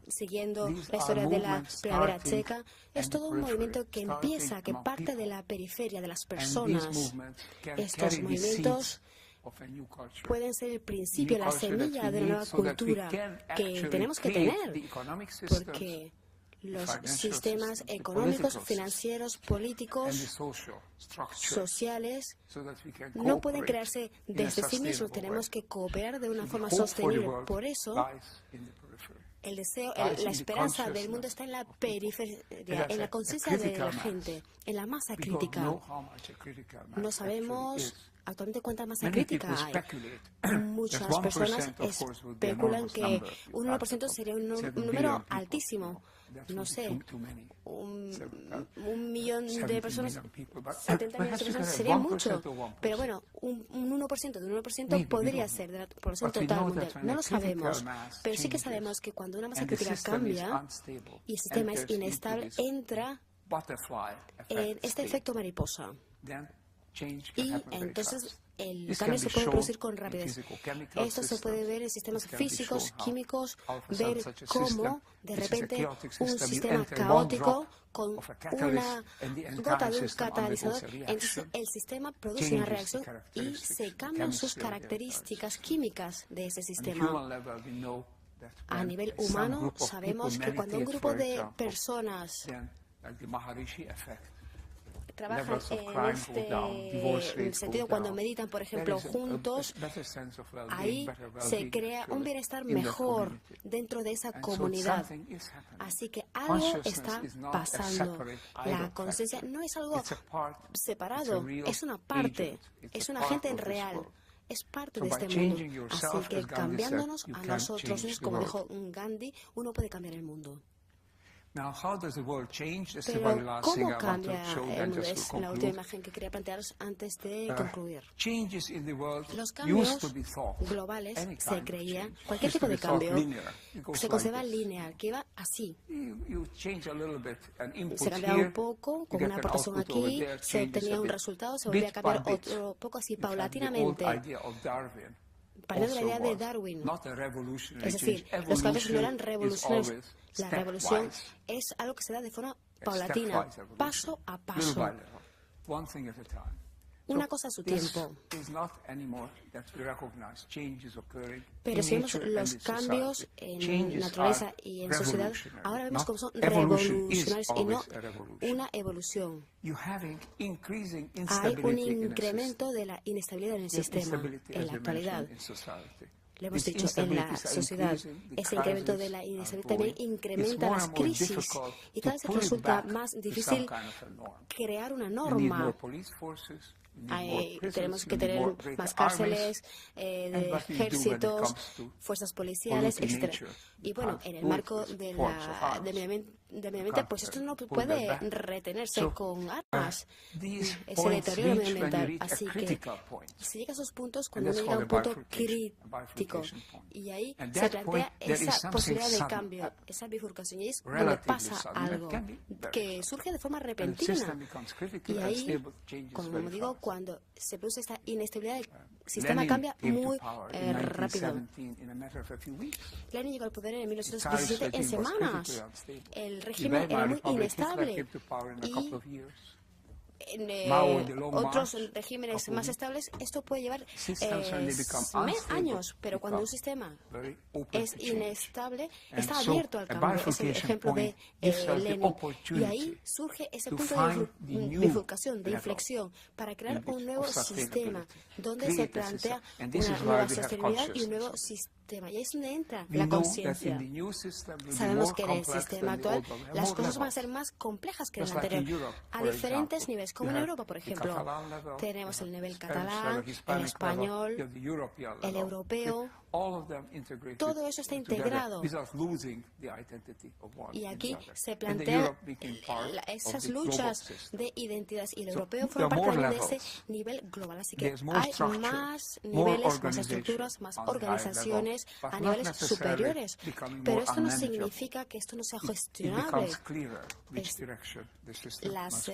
siguiendo la historia de la primavera checa. Es todo un movimiento que empieza, que parte de la periferia de las personas. Estos movimientos pueden ser el principio, la semilla de una nueva cultura que tenemos que tener, porque los sistemas económicos, financieros, políticos, sociales, no pueden crearse desde sí mismos. Tenemos que cooperar de una forma sostenible. Por eso, el deseo, la esperanza del mundo está en la periferia, en la conciencia de la gente, en la masa crítica. No sabemos actualmente cuánta masa crítica hay. Muchas personas especulan que un 1% sería un número altísimo. No sé, un millón de personas, 70 millones de personas sería mucho. Pero bueno, un 1% de un 1% podría ser de la población total mundial. No lo sabemos, pero sí que sabemos que cuando una masa crítica cambia y el sistema es inestable, entra en este efecto mariposa. Y entonces el cambio se puede producir con rapidez. Esto se puede ver en sistemas físicos, químicos, ver cómo de repente un sistema caótico con una gota de un catalizador, entonces el sistema produce una reacción y se cambian sus características químicas de ese sistema. A nivel humano sabemos que cuando un grupo de personas trabajan en el sentido cuando meditan, por ejemplo, juntos, ahí se crea un bienestar mejor dentro de esa comunidad. Así que algo está pasando. La conciencia no es algo separado, es una parte, es un agente real. Es parte de este mundo. Así que cambiándonos a nosotros mismos, como dijo Gandhi, uno puede cambiar el mundo. Pero, ¿cómo cambia el mundo? Es la última imagen que quería plantearos antes de concluir. Los cambios globales se creía, cualquier tipo de cambio se considera lineal, que iba así. Se cambiaba un poco, con una aportación aquí, se obtenía un resultado, se volvía a cambiar otro poco así, paulatinamente. Partiendo de la idea de Darwin. Es decir, los cambios no eran revolucionarios. La revolución es algo que se da de forma paulatina, paso a paso. Una cosa a su tiempo. Pero si vemos los cambios en naturaleza y en sociedad, ahora vemos cómo son revolucionarios y no una evolución. Hay un incremento de la inestabilidad en el sistema en la actualidad. Lo hemos dicho, en la sociedad, ese incremento de la inestabilidad también incrementa las crisis y cada vez resulta más difícil crear una norma. Tenemos que tener más cárceles, ejércitos, fuerzas policiales, etc. Y bueno, en el marco de medio ambiente, pues esto no puede retenerse con armas, ese deterioro medioambiental. Así que se llega a esos puntos cuando uno llega a un punto crítico y ahí se plantea esa posibilidad de cambio, esa bifurcación, y es donde pasa algo que surge de forma repentina. Y ahí, como digo, cuando se produce esta inestabilidad, el sistema cambia muy rápido. Lenin llegó al poder en 1917 en semanas. El régimen era muy inestable y en otros regímenes más estables esto puede llevar años, pero cuando un sistema es inestable está abierto al cambio. Es el ejemplo de Lenin, y ahí surge ese punto de bifurcación, de inflexión, para crear un nuevo sistema donde se plantea una nueva sostenibilidad y un nuevo sistema, y ahí es donde entra la conciencia. Sabemos que en el sistema actual las cosas van a ser más complejas que en el anterior, a diferentes niveles, como en Europa, por ejemplo. Tenemos el nivel catalán, el español, el europeo. Todo eso está integrado. Y aquí se plantean esas luchas de identidades, y el europeo forma parte también de ese nivel global. Así que hay más niveles, más estructuras, más organizaciones a niveles superiores. Pero esto no significa que esto no sea gestionable. Las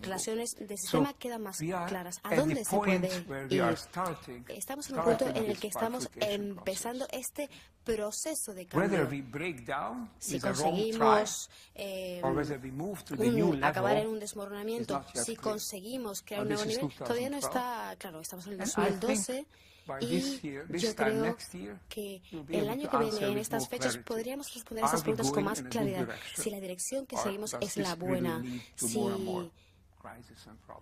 relaciones del sistema quedan más claras. ¿A dónde se puede ir? Estamos en un punto en el que estamos empezando este proceso de cambio. Si conseguimos acabar en un desmoronamiento, si conseguimos crear un nuevo nivel, todavía no está claro. Estamos en el 2012 y yo creo que el año que viene, en estas fechas, podríamos responder esas preguntas con más claridad. Si la dirección que seguimos es la buena, si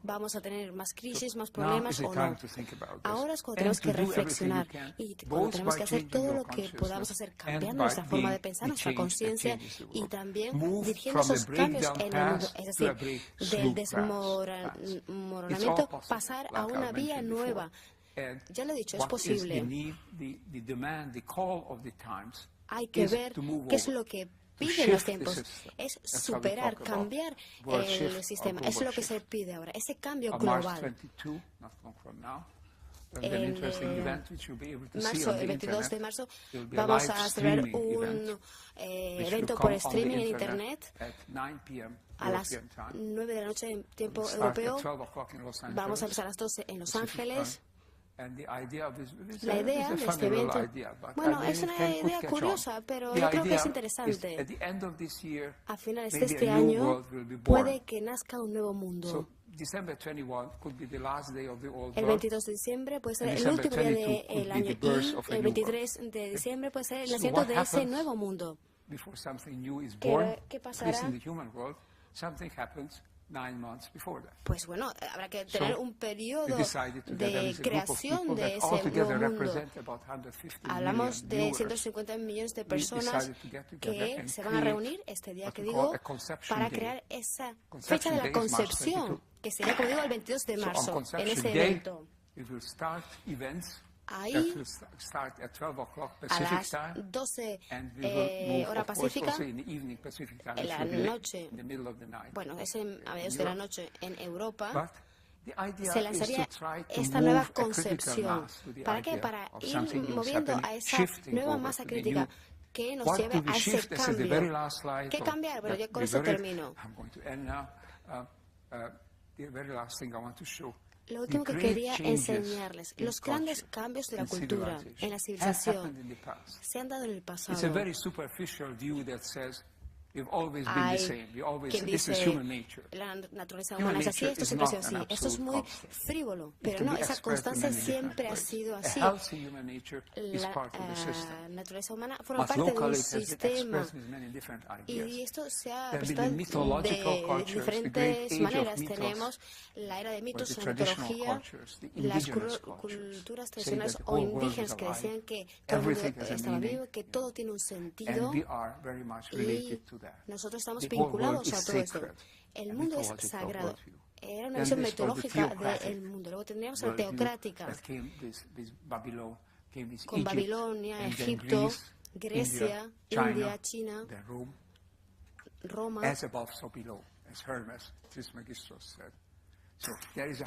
vamos a tener más crisis, más problemas o no. Ahora es cuando tenemos que reflexionar y cuando tenemos que hacer todo lo que podamos hacer, cambiando nuestra forma de pensar, nuestra conciencia, y también dirigiendo esos cambios en el mundo. Es decir, del desmoronamiento pasar a una vía nueva. Ya lo he dicho, es posible. Hay que ver qué es lo que piden los tiempos. Es superar, cambiar el sistema. Es lo que se pide ahora, ese cambio global. El 22 de marzo, vamos a celebrar un evento por streaming en Internet a las 9 de la noche en tiempo europeo. Vamos a empezar a las 12 en Los Ángeles. La idea de este evento, bueno, es una idea curiosa, pero yo creo que es interesante. A finales de este año puede que nazca un nuevo mundo. El 22 de diciembre puede ser el último día del año, y el 23 de diciembre puede ser el nacimiento de ese nuevo mundo. ¿Qué pasará? Pues bueno, habrá que tener un periodo de creación de ese nuevo mundo. Hablamos de 150 millones de personas que se van a reunir este día que digo para crear esa fecha de la concepción, que sería, como digo, el 22 de marzo, en ese evento. ahí, a las 12 hora pacífica, en la noche, bueno, es a mediados de la noche en Europa, se lanzaría esta nueva concepción. ¿Para qué? Para ir moviendo a esa nueva masa crítica que nos lleve a ese cambio. ¿Qué cambiar? Bueno, yo con eso termino. Lo último que quería enseñarles, los grandes cambios de la cultura, en la civilización, se han dado en el pasado. Hay quien dice, la naturaleza humana es así, esto siempre ha sido así. Esto es muy frívolo, pero no, esa constancia siempre ha sido así. La naturaleza humana forma parte de un sistema y esto se ha presentado de diferentes maneras. Tenemos la era de mitos, la mitología, las culturas tradicionales o indígenas que decían que todo el mundo estaba vivo, que todo tiene un sentido y nosotros estamos vinculados a todo esto. El mundo es sagrado. Era una visión mitológica del mundo. Luego tendríamos la teocrática, con Babilonia, Egipto, Grecia, India, China, Roma. Y ahí se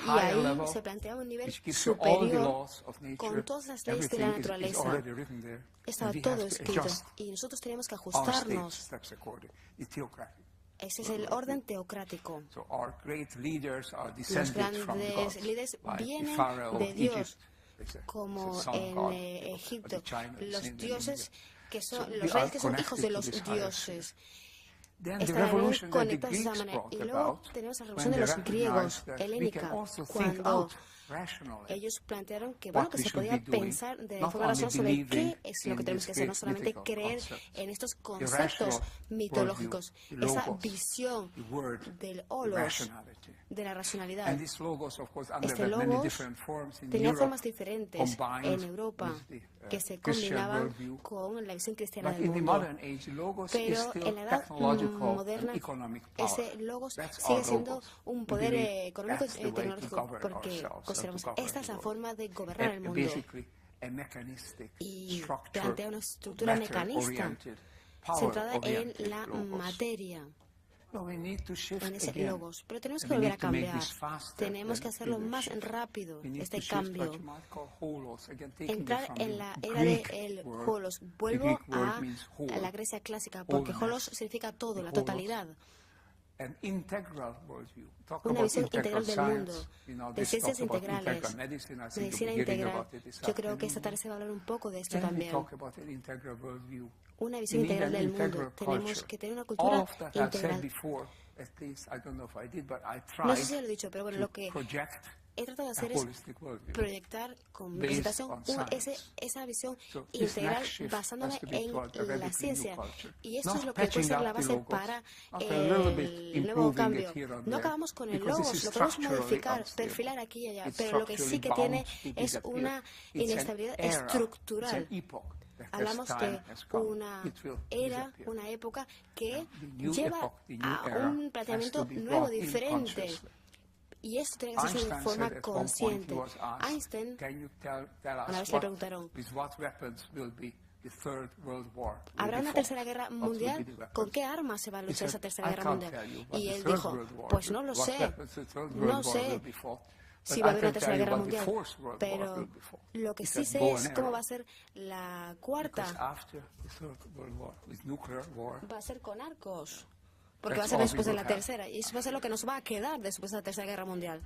planteaba un nivel superior con todas las leyes de la naturaleza. Estaba todo escrito y nosotros teníamos que ajustarnos. Ese es el orden teocrático. Los grandes líderes vienen de Dios, como en Egipto. Los dioses, que son los reyes que son hijos de los dioses. Estarán conectados de esa manera. Y luego tenemos la revolución de los griegos, helénica, cuando ellos plantearon que, bueno, que se podía pensar de forma racional sobre qué es lo que tenemos que hacer, no solamente creer en estos conceptos mitológicos, esa visión del holos, de la racionalidad. Este logos tenía formas diferentes en Europa que se combinaban con la visión cristiana del mundo. Pero en la edad moderna, ese logos sigue siendo un poder económico y tecnológico, porque consideramos esta es la forma de gobernar el mundo. Y plantea una estructura mecanista centrada en la materia, en ese logos. Pero tenemos que volver a cambiar. Tenemos que hacerlo más rápido, este cambio. Entrar en la era del holos. Vuelvo a la Grecia clásica, porque holos significa todo, la totalidad. Una visión integral del mundo, de ciencias integrales, medicina integral. Yo creo que esta tarde se va a hablar un poco de esto también. Una visión integral del mundo. Tenemos que tener una cultura integral. No sé si lo he dicho, pero bueno, lo que he tratado de hacer es proyectar con mi presentación esa visión integral basándome en la ciencia. Y esto es lo que puede ser la base para el nuevo cambio. No acabamos con el logos, lo podemos modificar, perfilar aquí y allá, pero lo que sí que tiene es una inestabilidad estructural. Hablamos de una era, una época que lleva a un planteamiento nuevo, diferente. Y esto tiene que ser de forma consciente. Einstein, una vez le preguntaron, ¿habrá una tercera guerra mundial? ¿Con qué armas se va a luchar esa tercera guerra mundial? Y él dijo, pues no lo sé, no sé si va a haber una tercera guerra mundial, pero lo que sí sé es cómo va a ser la cuarta. Va a ser con arcos, porque va a ser después de la tercera, y eso va a ser lo que nos va a quedar después de la tercera guerra mundial.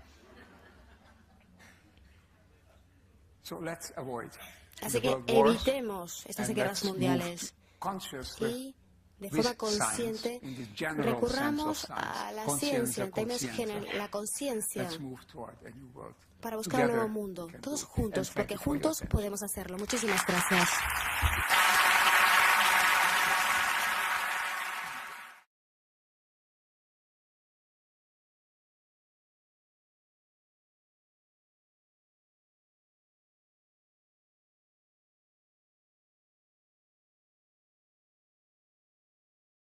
Así que evitemos estas guerras mundiales y de forma consciente recurramos a la ciencia, en términos generales, la conciencia, para buscar un nuevo mundo, todos juntos, porque juntos podemos hacerlo. Muchísimas gracias.